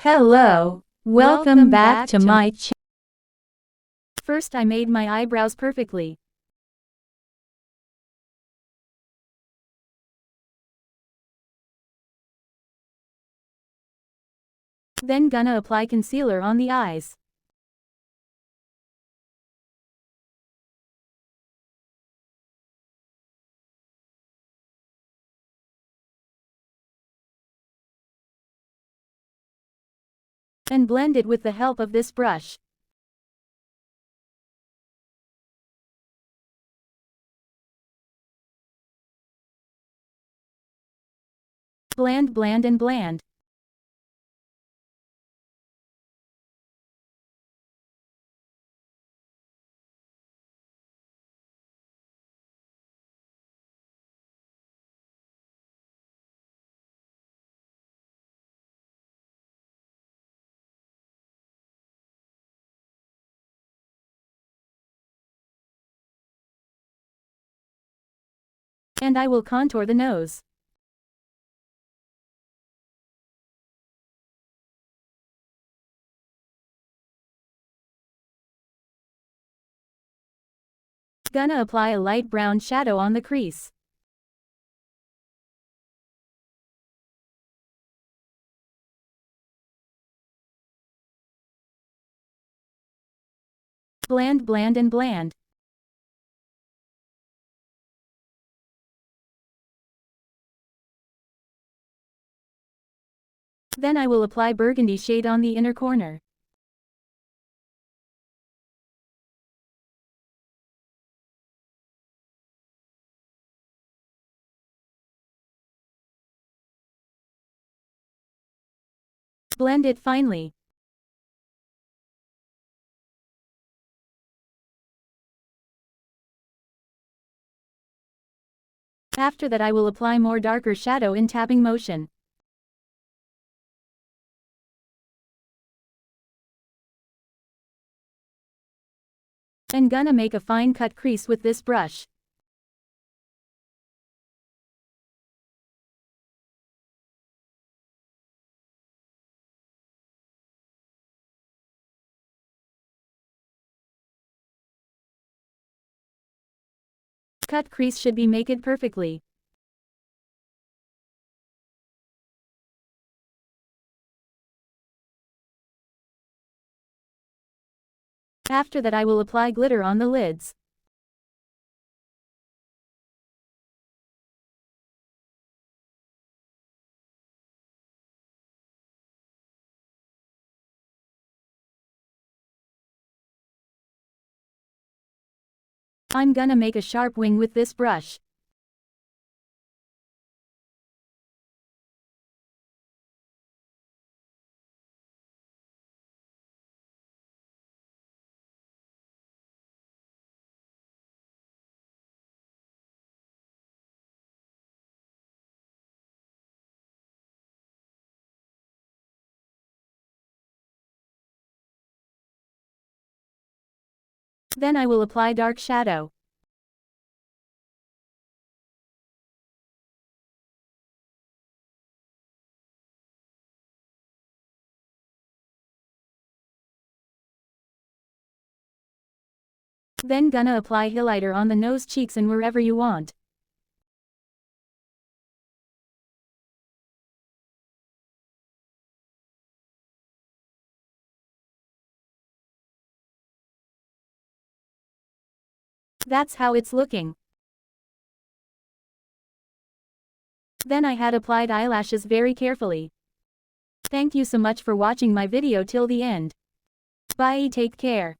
Hello, welcome back to my channel. First I made my eyebrows perfectly. Then gonna apply concealer on the eyes. And blend it with the help of this brush. Blend and blend. And I will contour the nose. Gonna apply a light brown shadow on the crease. Blend and blend. Then I will apply burgundy shade on the inner corner. Blend it finely. After that I will apply more darker shadow in tapping motion. And gonna make a fine cut crease with this brush. Cut crease should be made perfectly. After that I will apply glitter on the lids. I'm gonna make a sharp wing with this brush. Then I will apply dark shadow. Then gonna apply highlighter on the nose, cheeks and wherever you want. That's how it's looking. Then I had applied eyelashes very carefully. Thank you so much for watching my video till the end. Bye, take care.